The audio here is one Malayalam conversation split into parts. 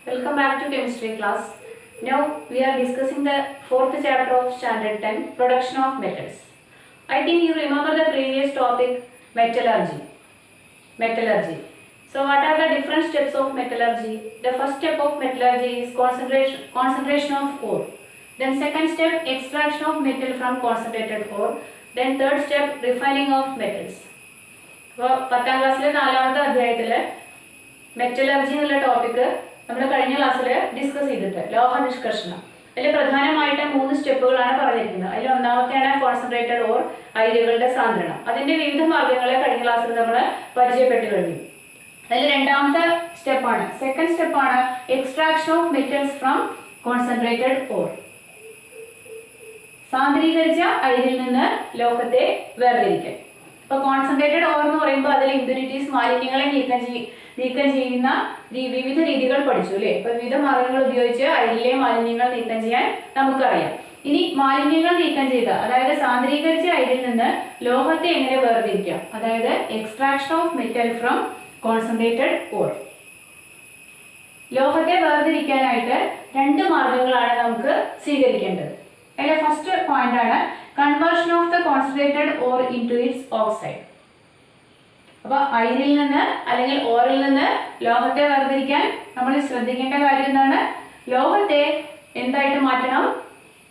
Welcome back to chemistry class. Now we are discussing the fourth chapter of standard 10, production of metals. I think you remember the previous topic, metallurgy. So what are the different steps of metallurgy? The first step of metallurgy is concentration of ore. Then second step, extraction of metal from concentrated ore. Then third step, refining of metals. അപ്പോൾ 10th ക്ലാസ്സിലെ 4ാമത്തെ അധ്യായത്തിൽ മെറ്റലർജി എന്നുള്ള ടോപ്പിക്ക് നമ്മൾ കഴിഞ്ഞ ക്ലാസ്സിൽ ഡിസ്കസ് ചെയ്തിട്ട് ലോഹ നിഷ്കർഷണം. അതിൽ പ്രധാനമായിട്ട് 3 സ്റ്റെപ്പുകളാണ് പറഞ്ഞിരിക്കുന്നത്. അതിൽ ഒന്നാമത്തെയാണ് കോൺസെൻട്രേറ്റഡ് ഓർ അയിരുകളുടെ സാന്ദ്രണം. അതിൻ്റെ വിവിധ മാർഗ്ഗങ്ങളെ കഴിഞ്ഞ ക്ലാസ്സിൽ നമ്മൾ പരിചയപ്പെട്ടു കഴിഞ്ഞു. അതിൽ രണ്ടാമത്തെ സ്റ്റെപ്പാണ്, സെക്കൻഡ് സ്റ്റെപ്പാണ് extraction of metals from concentrated ore. സാന്ദ്രീകരിച്ച അയിരിൽ നിന്ന് ലോഹത്തെ വേർതിരിക്കൽ. ഇപ്പോൾ കോൺസെൻട്രേറ്റഡ് ഓർ എന്ന് പറയുമ്പോൾ അതിൽ ഇമ്പ്യൂരിറ്റീസ് മാലിന്യങ്ങളെ നീക്കം ചെയ്യുന്ന വിവിധ രീതികൾ പഠിച്ചു അല്ലേ? ഇപ്പോൾ വിവിധ മാർഗ്ഗങ്ങൾ ഉപയോഗിച്ച് അയിരിലെ മാലിന്യങ്ങൾ നീക്കം ചെയ്യാൻ നമുക്കറിയാം. ഇനി മാലിന്യങ്ങൾ നീക്കം ചെയ്ത, അതായത് സാന്ദ്രീകരിച്ച അയിരിൽ നിന്ന് ലോഹത്തെ എങ്ങനെ വേർതിരിക്കാം, അതായത് extraction of metal from concentrated ore. ലോഹത്തെ വേർതിരിക്കാനായിട്ട് 2 മാർഗ്ഗങ്ങളാണ് നമുക്ക് സ്വീകരിക്കേണ്ടത്. അതിലെ ഫസ്റ്റ് പോയിന്റ് ആണ് conversion of the concentrated ore into its oxide. അപ്പോൾ അയിരിൽ നിന്ന് അല്ലെങ്കിൽ ഓറിൽ നിന്ന് ലോഹത്തെ വേർതിരിക്കാൻ നമ്മൾ ശ്രദ്ധിക്കേണ്ട കാര്യം എന്താണ്? ലോഹത്തെ എന്തായിട്ട് മാറ്റണം?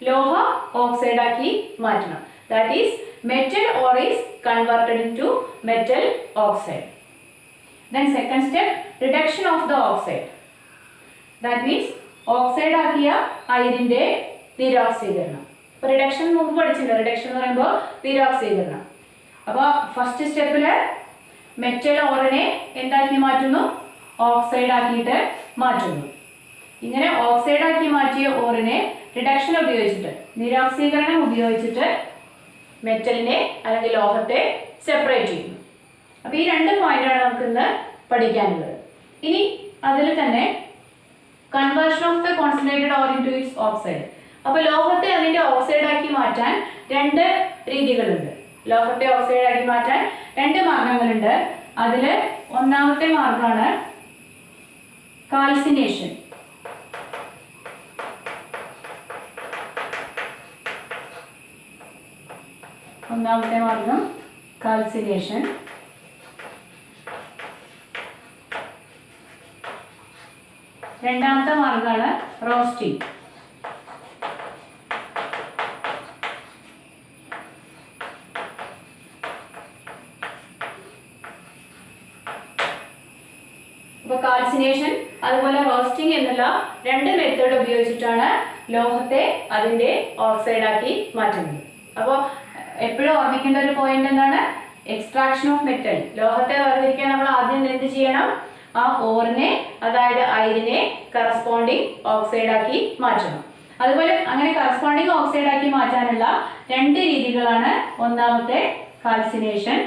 ലോഹ ഓക്സൈഡാക്കി മാറ്റണം. That is metal or is converted into metal oxide. Then second step, reduction of the oxide. That means oxide ആക്കിയ അയിരിന്റെ നിരോക്സീകരണം. അപ്പോൾ റിഡക്ഷൻ മുമ്പ് പഠിച്ചിട്ടുണ്ട്. റിഡക്ഷൻ എന്ന് പറയുമ്പോൾ നിരോക്സീകരണം. അപ്പോൾ ഫസ്റ്റ് സ്റ്റെപ്പിൽ മെറ്റൽ ഓറിനെ എന്താക്കി മാറ്റുന്നു? ഓക്സൈഡ് ആക്കിയിട്ട് മാറ്റുന്നു. ഇങ്ങനെ ഓക്സൈഡ് ആക്കി മാറ്റിയ ഓറിനെ റിഡക്ഷൻ ഉപയോഗിച്ചിട്ട്, നിരോക്സീകരണം ഉപയോഗിച്ചിട്ട് മെറ്റലിനെ അല്ലെങ്കിൽ ലോഹത്തെ സെപ്പറേറ്റ് ചെയ്യുന്നു. അപ്പോൾ ഈ 2 പോയിന്റാണ് നമുക്ക് ഇന്ന് പഠിക്കാനുള്ളത്. ഇനി അതിൽ തന്നെ conversion of the concentrated ore into its oxide. അപ്പോൾ ലോഹത്തെ അതിൻ്റെ ഓക്സൈഡാക്കി മാറ്റാൻ 2 രീതികളുണ്ട്. ലോഹത്തെ ഓക്സൈഡാക്കി മാറ്റാൻ 2 മാർഗ്ഗങ്ങളുണ്ട്. അതിൽ ഒന്നാമത്തെ മാർഗ്ഗമാണ് കാൽസിനേഷൻ. ഒന്നാമത്തെ മാർഗ്ഗം കാൽസിനേഷൻ. രണ്ടാമത്തെ മാർഗ്ഗമാണ് റോസ്റ്റിംഗ്. ഇപ്പോൾ കാൽസിനേഷൻ അതുപോലെ റോസ്റ്റിംഗ് എന്നുള്ള 2 മെത്തേഡ് ഉപയോഗിച്ചിട്ടാണ് ലോഹത്തെ അതിൻ്റെ ഓക്സൈഡാക്കി മാറ്റുന്നത്. അപ്പോൾ എപ്പോഴും ഓർമ്മിക്കേണ്ട ഒരു പോയിന്റ് എന്താണ്? Extraction of metal. ലോഹത്തെ വേർതിരിക്കാൻ നമ്മൾ ആദ്യം എന്ത് ചെയ്യണം? ആ ഓറിനെ, അതായത് അയിരിനെ കറസ്പോണ്ടിങ് ഓക്സൈഡാക്കി മാറ്റണം. അതുപോലെ അങ്ങനെ കറസ്പോണ്ടിങ് ഓക്സൈഡാക്കി മാറ്റാനുള്ള 2 രീതികളാണ്. ഒന്നാമത്തെ കാൽസിനേഷൻ,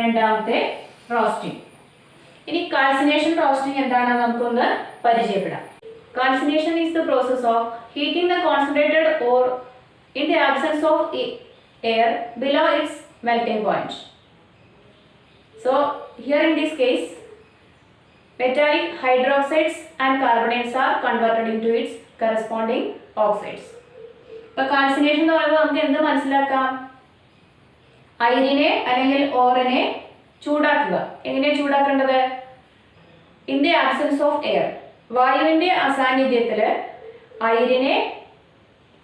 രണ്ടാമത്തെ റോസ്റ്റിംഗ്. ഇനി കാൽസിനേഷൻ, റോസ്റ്റിംഗ് എന്താണെന്ന് നമുക്കൊന്ന് പരിചയപ്പെടാം. Calcination is the process of heating the concentrated or in the absence of air below its melting point. So here in this case metallic hydroxides and carbonates are converted into its corresponding oxides. ഇപ്പോൾ കാൽസിനേഷൻ എന്ന് പറയുമ്പോൾ നമുക്ക് എന്ത് മനസ്സിലാക്കാം? അയിരിനെ അല്ലെങ്കിൽ ഓറിനെ ചൂടാക്കുക. എങ്ങനെയാണ് ചൂടാക്കേണ്ടത്? In the absence of air, വായുവിൻ്റെ അസാന്നിധ്യത്തിൽ അയിരിനെ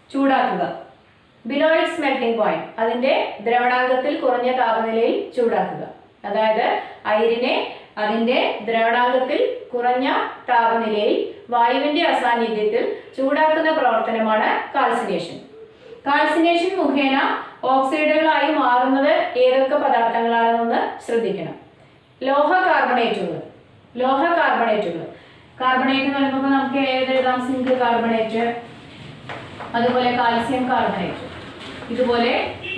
ചൂടാക്കുക. ബിലോ ഇറ്റ്സ് മെൽറ്റിംഗ് പോയിന്റ്, അതിൻ്റെ ദ്രവണാങ്കത്തിൽ കുറഞ്ഞ താപനിലയിൽ ചൂടാക്കുക. അതായത് അയിരിനെ അതിൻ്റെ ദ്രവണാങ്കത്തിൽ കുറഞ്ഞ താപനിലയിൽ വായുവിൻ്റെ അസാന്നിധ്യത്തിൽ ചൂടാക്കുന്ന പ്രവർത്തനമാണ് കാൽസിനേഷൻ. കാൽസിനേഷൻ മുഖേന ഓക്സൈഡുകളായി മാറുന്നത് ഏതൊക്കെ പദാർത്ഥങ്ങളാണെന്ന് ശ്രദ്ധിക്കണം. ലോഹ കാർബണേറ്റുകൾ. കാർബണേറ്റ് എന്ന് പറയുമ്പോൾ നമുക്ക് ഏതെഴുതാം? സിങ്ക് കാർബണേറ്റ്, അതുപോലെ കാൽസ്യം കാർബണേറ്റ്. ഇതുപോലെ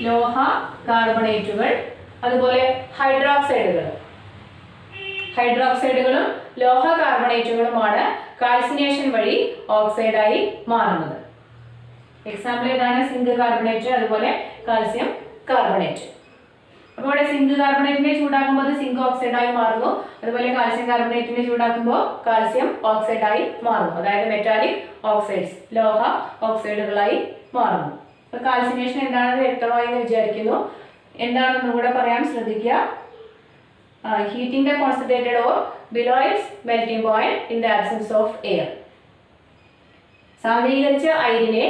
ലോഹ കാർബണേറ്റുകൾ, അതുപോലെ ഹൈഡ്രോക്സൈഡുകളും ലോഹ കാർബണേറ്റുകളുമാണ് കാൽസിനേഷൻ വഴി ഓക്സൈഡായി മാറുന്നത്. എക്സാമ്പിൾ ഏതാണ്? സിങ്ക് കാർബണേറ്റ്, അതുപോലെ കാൽസ്യം കാർബണേറ്റ്. അപ്പോൾ ഇവിടെ സിങ്ക് കാർബണേറ്റിനെ ചൂടാക്കുമ്പോൾ അത് സിങ്ക് ഓക്സൈഡായി മാറുന്നു. അതുപോലെ കാൽസ്യം കാർബണേറ്റിനെ ചൂടാക്കുമ്പോൾ കാൽസ്യം ഓക്സൈഡായി മാറുന്നു. അതായത് മെറ്റാലിക് ഓക്സൈഡ്സ്, ലോഹ ഓക്സൈഡുകളായി മാറുന്നു. അപ്പോൾ കാൽസിനേഷൻ എന്താണെന്ന് വ്യക്തമായി എന്ന് വിചാരിക്കുന്നു. എന്താണെന്നും കൂടെ പറയാൻ ശ്രദ്ധിക്കുക. Heating the concentrated ore below its melting point in the absence of air. സാന്ദ്രീകരിച്ച അയിരിനെ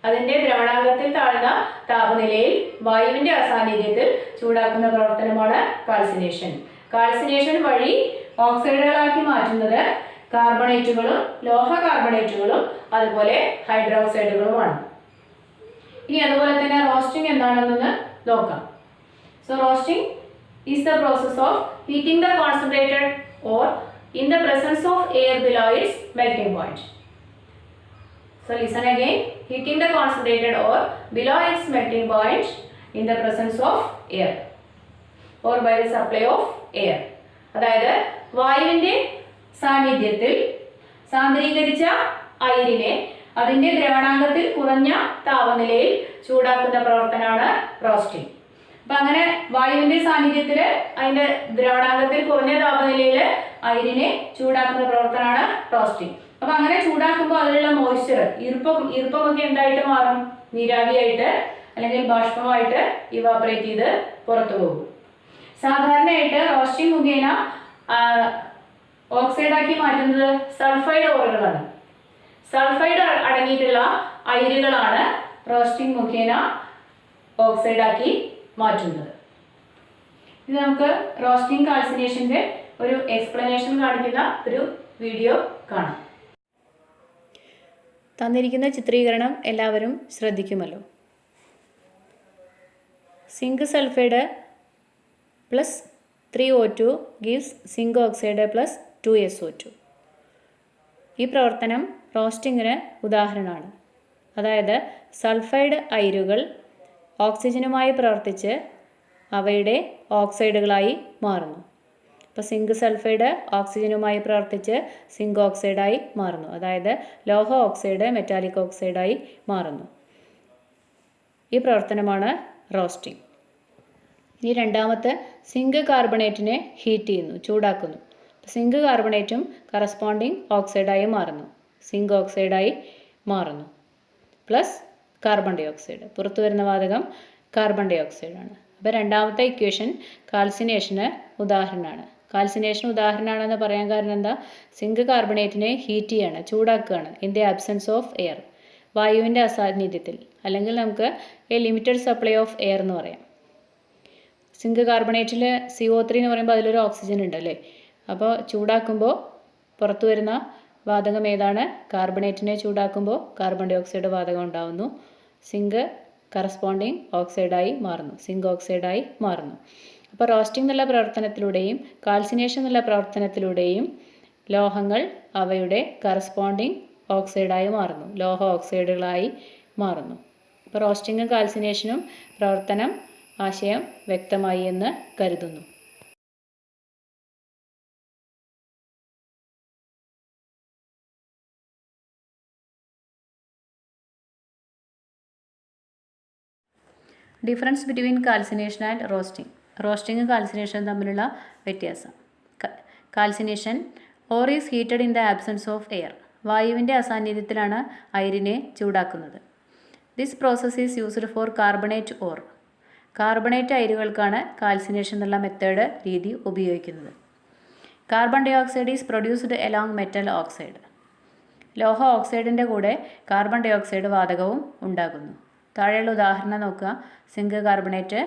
അതിന്റെ ദ്രവണാങ്കത്തിൽ താഴ്ന്ന താപനിലയിൽ വായുവിന്റെ അസാന്നിധ്യത്തിൽ ചൂടാക്കുന്ന പ്രവർത്തനമാണ് കാൽസിനേഷൻ. കാൽസിനേഷൻ വഴി ഓക്സൈഡുകളാക്കി മാറ്റുന്നത് കാർബണേറ്റുകളും ലോഹ കാർബണേറ്റുകളും അതുപോലെ ഹൈഡ്രോക്സൈഡുകളുമാണ്. ഇനി അതുപോലെ തന്നെ റോസ്റ്റിംഗ് എന്താണെന്ന് നോക്കാം. So roasting is the process of heating the concentrated ore in the presence of air below its melting point. So listen again. Heating the concentrated ore below its melting point in the presence of air or by the supply of air. അതായത് വായുവിന്റെ സാന്നിധ്യത്തിൽ സാന്ദ്രീകരിച്ച അയിരിനെ അതിന്റെ ദ്രവണാങ്കത്തിൽ കുറഞ്ഞ താപനിലയിൽ ചൂടാക്കുന്ന പ്രവർത്തനമാണ് റോസ്റ്റിംഗ്. അപ്പൊ അങ്ങനെ വായുവിന്റെ സാന്നിധ്യത്തിൽ അതിന്റെ ദ്രവണാങ്കത്തിൽ കുറഞ്ഞ താപനിലയിൽ അയിരിനെ ചൂടാക്കുന്ന പ്രവർത്തനമാണ് റോസ്റ്റിംഗ്. അപ്പൊ അങ്ങനെ ചൂടാക്കുമ്പോൾ അതിലുള്ള മോയ്സ്ചർ, ഈർപ്പമൊക്കെ എന്തായിട്ട് മാറും? നീരാവിയായിട്ട് അല്ലെങ്കിൽ ബാഷ്പമായിട്ട് ഇവാപറേറ്റ് ചെയ്ത് പുറത്തു പോകും. സാധാരണയായിട്ട് റോസ്റ്റിംഗ് മുഖേന ഓക്സൈഡാക്കി മാറ്റുന്നത് സൾഫൈഡ് ഓറുകളാണ്. സൾഫൈഡ് അടങ്ങിയിട്ടുള്ള അയിരുകളാണ് റോസ്റ്റിംഗ് മുഖേന ഓക്സൈഡാക്കി മാറ്റുന്നത്. ഇത് നമുക്ക് റോസ്റ്റിംഗ് കാൽസിനേഷന്റെ ഒരു എക്സ്പ്ലനേഷൻ കാണിക്കുന്ന ഒരു വീഡിയോ കാണാം. തന്നിരിക്കുന്ന ചിത്രീകരണം എല്ലാവരും ശ്രദ്ധിക്കുമല്ലോ. Zinc sulphide plus 3O2 gives zinc oxide plus 2SO2. ഈ പ്രവർത്തനം റോസ്റ്റിങ്ങിന് ഉദാഹരണമാണ്. അതായത് സൾഫൈഡ് അയിരുകൾ ഓക്സിജനുമായി പ്രവർത്തിച്ച് അവയുടെ ഓക്സൈഡുകളായി മാറുന്നു. അപ്പോൾ സിങ്ക് സൾഫൈഡ് ഓക്സിജനുമായി പ്രവർത്തിച്ച് സിങ്ക് ഓക്സൈഡായി മാറുന്നു. അതായത് ലോഹ ഓക്സൈഡ് മെറ്റാലിക് ഓക്സൈഡായി മാറുന്നു. ഈ പ്രവർത്തനമാണ് റോസ്റ്റിംഗ്. ഇനി രണ്ടാമത്തെ സിങ്ക് കാർബണേറ്റിനെ ഹീറ്റ് ചെയ്യുന്നു, ചൂടാക്കുന്നു. സിങ്ക് കാർബണേറ്റും കറസ്പോണ്ടിങ് ഓക്സൈഡായി മാറുന്നു, സിങ്ക് ഓക്സൈഡായി മാറുന്നു. പ്ലസ് കാർബൺ ഡൈ ഓക്സൈഡ്, പുറത്തു വരുന്ന വാതകം കാർബൺ ഡൈ ഓക്സൈഡാണ്. അപ്പോൾ രണ്ടാമത്തെ ഇക്വേഷൻ കാൽസിനേഷന് ഉദാഹരണമാണ്. കാൽസിനേഷൻ ഉദാഹരണമാണെന്ന് പറയാൻ കാരണം എന്താ? സിങ്ക് കാർബണേറ്റിനെ ഹീറ്റ് ചെയ്യാണ്, ചൂടാക്കുകയാണ്. In the absence of air, വായുവിൻ്റെ അസാന്നിധ്യത്തിൽ, അല്ലെങ്കിൽ നമുക്ക് a limited supply of air എന്ന് പറയാം. സിങ്ക് കാർബണേറ്റിൽ CO3 എന്ന് പറയുമ്പോൾ അതിലൊരു ഓക്സിജൻ ഉണ്ട് അല്ലേ. അപ്പോൾ ചൂടാക്കുമ്പോൾ പുറത്തു വരുന്ന വാതകം ഏതാണ്? കാർബണേറ്റിനെ ചൂടാക്കുമ്പോൾ കാർബൺ ഡൈ ഓക്സൈഡ് വാതകം ഉണ്ടാവുന്നു. സിങ്ക് കറസ്പോണ്ടിങ് ഓക്സൈഡായി മാറുന്നു, സിങ്ക് ഓക്സൈഡായി മാറുന്നു. അപ്പോൾ റോസ്റ്റിംഗ് എന്നുള്ള പ്രവർത്തനത്തിലൂടെയും കാൽസിനേഷൻ എന്നുള്ള പ്രവർത്തനത്തിലൂടെയും ലോഹങ്ങൾ അവയുടെ കറസ്പോണ്ടിങ് ഓക്സൈഡായി മാറുന്നു, ലോഹ ഓക്സൈഡുകളായി മാറുന്നു. അപ്പോൾ റോസ്റ്റിംഗും കാൽസിനേഷനും പ്രവർത്തനം ആശയം വ്യക്തമായി എന്ന് കരുതുന്നു. Difference between calcination and roasting. റോസ്റ്റിംഗും കാൽസിനേഷനും തമ്മിലുള്ള വ്യത്യാസം. Calcination, ore is heated in the absence of air. വായുവിൻ്റെ അസാന്നിധ്യത്തിലാണ് അയിരിനെ ചൂടാക്കുന്നത്. This process is used for carbonate ore. Carbonate അയിരുകൾക്കാണ് കാൽസിനേഷൻ എന്നുള്ള മെത്തേഡ് രീതി ഉപയോഗിക്കുന്നത്. Carbon dye oxide is produced along metal oxide. ലോഹ ഓക്സൈഡിൻ്റെ കൂടെ കാർബൺ ഡൈ ഓക്സൈഡ് വാതകവും ഉണ്ടാകുന്നു. താഴെയുള്ള ഉദാഹരണം നോക്കുക. സിങ്ക് കാർബണേറ്റ്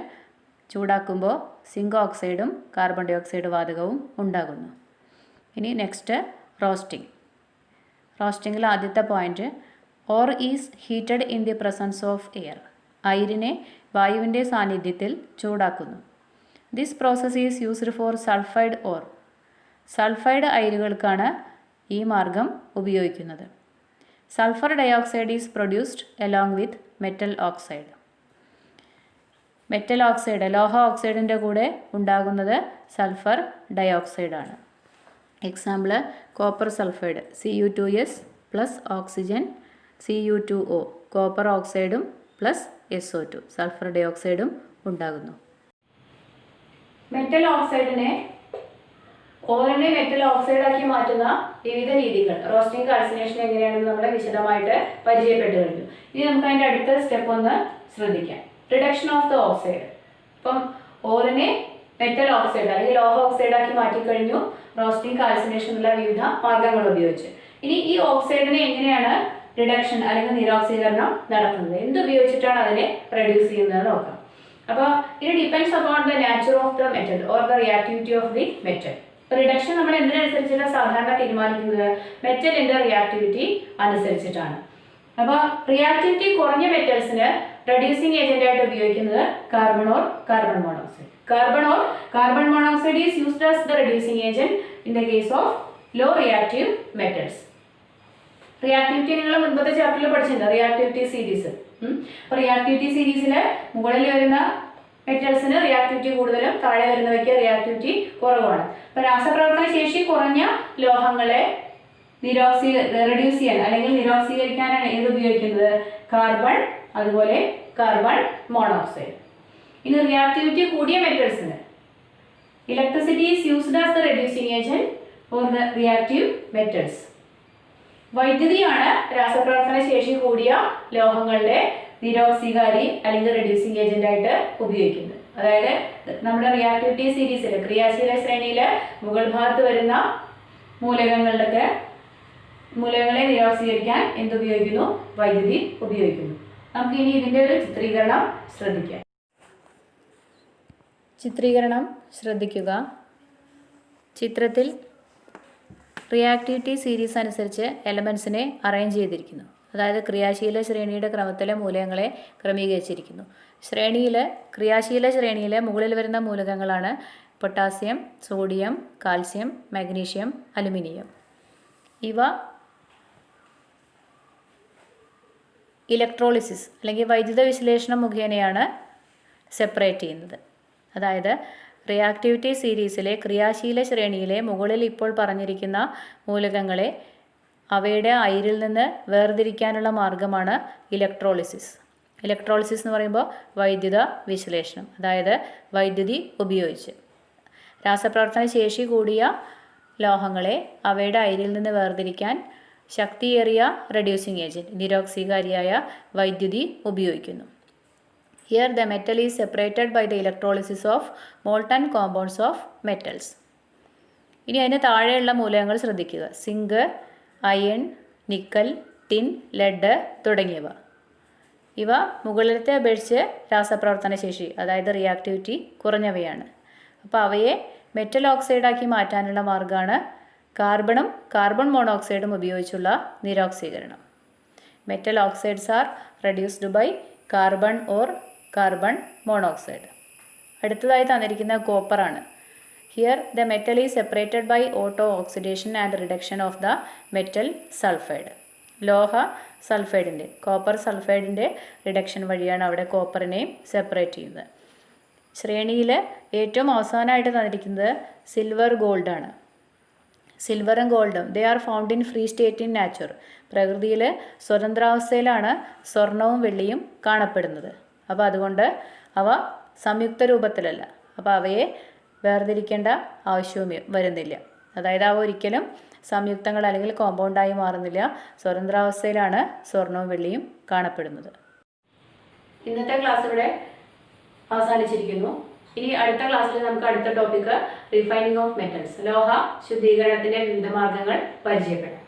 ചൂടാക്കുമ്പോൾ സിങ്ക് ഓക്സൈഡും കാർബൺ ഡൈ ഓക്സൈഡ് വാതകവും ഉണ്ടാകുന്നു. ഇനി നെക്സ്റ്റ് റോസ്റ്റിംഗ്. റോസ്റ്റിംഗിൽ ആദ്യത്തെ point, ore is heated in the presence of air. അയിരിനെ വായുവിൻ്റെ സാന്നിധ്യത്തിൽ ചൂടാക്കുന്നു. This process is used for sulphide ore. Sulphide അയിരുകൾക്കാണ് ഈ മാർഗം ഉപയോഗിക്കുന്നത്. Sulphur dioxide is produced along with metal oxide. Metal oxide, ലോഹ ഓക്സൈഡിൻ്റെ കൂടെ ഉണ്ടാകുന്നത് സൾഫർ ഡയോക്സൈഡാണ്. Example copper sulphide, Cu2S plus oxygen Cu2O, copper ഓക്സൈഡും പ്ലസ് SO2, സൾഫർ ഡയോക്സൈഡും ഉണ്ടാകുന്നു. മെറ്റൽ ഓക്സൈഡിനെ ഓറിനെ മെറ്റൽ ഓക്സൈഡാക്കി മാറ്റുന്ന വിവിധ രീതികൾ, റോസ്റ്റിംഗ് കാൽസിനേഷൻ എങ്ങനെയാണെന്ന് നമ്മൾ വിശദമായിട്ട് പരിചയപ്പെട്ടു കഴിഞ്ഞു. ഇനി നമുക്ക് അതിൻ്റെ അടുത്ത സ്റ്റെപ്പ് ഒന്ന് ശ്രദ്ധിക്കാം. Reduction of the oxide. ഇപ്പം ഓറിനെ മെറ്റൽ ഓക്സൈഡ് അല്ലെങ്കിൽ ലോഹ ഓക്സൈഡാക്കി മാറ്റിക്കഴിഞ്ഞു റോസ്റ്റിംഗ് കാൽസിനേഷൻ ഉള്ള വിവിധ മാർഗങ്ങൾ ഉപയോഗിച്ച്. ഇനി ഈ ഓക്സൈഡിനെ എങ്ങനെയാണ് റിഡക്ഷൻ അല്ലെങ്കിൽ നിരോക്സീകരണം നടത്തുന്നത്, എന്തുപയോഗിച്ചിട്ടാണ് അതിനെ റെഡ്യൂസ് ചെയ്യുന്നത് നോക്കാം. അപ്പോൾ ഇത് depends upon the nature of the metal or the reactivity of the metal. Reduction നമ്മൾ എന്തിനനുസരിച്ചിട്ടാണ് സാധാരണ തീരുമാനിക്കുന്നത്? മെറ്റലിന്റെ റിയാക്ടിവിറ്റി അനുസരിച്ചിട്ടാണ്. അപ്പോൾ റിയാക്ടിവിറ്റി കുറഞ്ഞ മെറ്റൽസിന് റെഡ്യൂസിങ് ഏജന്റ് ആയിട്ട് ഉപയോഗിക്കുന്നത് carbon or carbon monoxide. Carbon monoxide is used as the reducing agent in the case of low reactive metals. Reactivity നിങ്ങൾ മുൻപത്തെ ചാപ്റ്ററിൽ പഠിച്ചിട്ടുണ്ട്, റിയാക്ടിവിറ്റി സീരീസ്. അപ്പോൾ റിയാക്ടിവിറ്റി സീരീസിൽ മുകളിൽ വരുന്ന മെറ്റൽസിന് റിയാക്ടിവിറ്റി കൂടുതലും താഴെ വരുന്നവയ്ക്ക് റിയാക്ടിവിറ്റി കുറവാണ്. അപ്പോൾ രാസപ്രവർത്തന ശേഷി കുറഞ്ഞ ലോഹങ്ങളെ റെഡ്യൂസ് ചെയ്യാൻ അല്ലെങ്കിൽ നിരോക്സീകരിക്കാനാണ് ഏത് ഉപയോഗിക്കുന്നത്? കാർബൺ, അതുപോലെ കാർബൺ മോണോക്സൈഡ്. ഇനി റിയാക്ടിവിറ്റി കൂടിയ മെറ്റൽസിന് electricity is used as the reducing agent for the reactive metals. വൈദ്യുതിയാണ് രാസപ്രവർത്തന ശേഷി കൂടിയ ലോഹങ്ങളുടെ നിരോക്സീകാരി അല്ലെങ്കിൽ റെഡ്യൂസിങ് ഏജന്റ് ആയിട്ട് ഉപയോഗിക്കുന്നത്. അതായത് നമ്മുടെ റിയാക്ടിവിറ്റി സീരീസിൽ ക്രിയാശീല ശ്രേണിയിൽ മുകൾ ഭാഗത്ത് വരുന്ന മൂലകങ്ങളെ നിരോക്സീകരിക്കാൻ എന്തുപയോഗിക്കുന്നു? വൈദ്യുതി ഉപയോഗിക്കുന്നു. നമുക്ക് ഇനി ഇതിൻ്റെ ഒരു ചിത്രീകരണം ശ്രദ്ധിക്കാം. ചിത്രീകരണം ശ്രദ്ധിക്കുക. ചിത്രത്തിൽ റിയാക്ടിവിറ്റി സീരീസ് അനുസരിച്ച് എലമെൻസിനെ അറേഞ്ച് ചെയ്തിരിക്കുന്നു. അതായത് ക്രിയാശീല ശ്രേണിയുടെ ക്രമത്തിലെ മൂലകങ്ങളെ ക്രമീകരിച്ചിരിക്കുന്നു. ക്രിയാശീല ശ്രേണിയിലെ മുകളിൽ വരുന്ന മൂലകങ്ങളാണ് potassium, sodium, calcium, magnesium, aluminium. ഇവ ഇലക്ട്രോളിസിസ് അല്ലെങ്കിൽ വൈദ്യുത വിശ്ലേഷണം മുഖേനയാണ് സെപ്പറേറ്റ് ചെയ്യുന്നത്. അതായത് റിയാക്ടിവിറ്റി സീരീസിലെ ക്രിയാശീല ശ്രേണിയിലെ മുകളിൽ ഇപ്പോൾ പറഞ്ഞിരിക്കുന്ന മൂലകങ്ങളെ അവയുടെ അയിരിൽ നിന്ന് വേർതിരിക്കാനുള്ള മാർഗമാണ് ഇലക്ട്രോളിസിസ്. ഇലക്ട്രോളിസിസ് എന്ന് പറയുമ്പോൾ വൈദ്യുത വിശ്ലേഷണം, അതായത് വൈദ്യുതി ഉപയോഗിച്ച് രാസപ്രവർത്തന ശേഷി കൂടിയ ലോഹങ്ങളെ അവയുടെ അയിരിൽ നിന്ന് വേർതിരിക്കാൻ ശക്തിയേറിയ റെഡ്യൂസിങ് ഏജന്റ് നിരോക്സീകാരിയായ വൈദ്യുതി ഉപയോഗിക്കുന്നു. Here the metal is separated by the electrolysis of molten compounds of metals. ഇനി അതിന് താഴെയുള്ള മൂലകങ്ങൾ ശ്രദ്ധിക്കുക. Zinc, iron, nickel, tin, lead തുടങ്ങിയവ. ഇവ മുകളിലത്തെ അപേക്ഷിച്ച് രാസപ്രവർത്തന ശേഷി അതായത് റിയാക്ടിവിറ്റി കുറഞ്ഞവയാണ്. അപ്പോൾ അവയെ മെറ്റൽ ഓക്സൈഡാക്കി മാറ്റാനുള്ള മാർഗ്ഗമാണ് കാർബണും കാർബൺ മോണോക്സൈഡും ഉപയോഗിച്ചുള്ള നിരോക്സീകരണം. Metal oxides are reduced by carbon or carbon monoxide. അടുത്തതായി തന്നിരിക്കുന്ന കോപ്പറാണ്. Here the metal is separated by auto oxidation and reduction of the metal sulphide. ലോഹ സൾഫൈഡിൻ്റെ കോപ്പർ സൾഫൈഡിൻ്റെ റിഡക്ഷൻ വഴിയാണ് അവിടെ കോപ്പറിനെയും സെപ്പറേറ്റ് ചെയ്യുന്നത്. ശ്രേണിയിൽ ഏറ്റവും അവസാനമായിട്ട് തന്നിരിക്കുന്നത് സിൽവർ ഗോൾഡാണ്. സിൽവറും ഗോൾഡും they are found in free state in nature. പ്രകൃതിയിൽ സ്വതന്ത്രാവസ്ഥയിലാണ് സ്വർണവും വെള്ളിയും കാണപ്പെടുന്നത്. അപ്പോൾ അതുകൊണ്ട് അവ സംയുക്ത രൂപത്തിലല്ല. അപ്പോൾ അവയെ വേർതിരിക്കേണ്ട ആവശ്യവും വരുന്നില്ല. അതായത് അവ ഒരിക്കലും സംയുക്തങ്ങൾ അല്ലെങ്കിൽ കോമ്പൗണ്ടായി മാറുന്നില്ല. സ്വതന്ത്രാവസ്ഥയിലാണ് സ്വർണവും വെള്ളിയും കാണപ്പെടുന്നത്. ഇന്നത്തെ ക്ലാസ് ഇവിടെ അവസാനിച്ചിരിക്കുന്നു. ഇനി അടുത്ത ക്ലാസ്സിൽ നമുക്ക് അടുത്ത ടോപ്പിക്ക് റിഫൈനിങ് ഓഫ് മെറ്റൽസ്, ലോഹ ശുദ്ധീകരണത്തിൻ്റെ വിവിധ മാർഗങ്ങൾ പരിചയപ്പെടാം.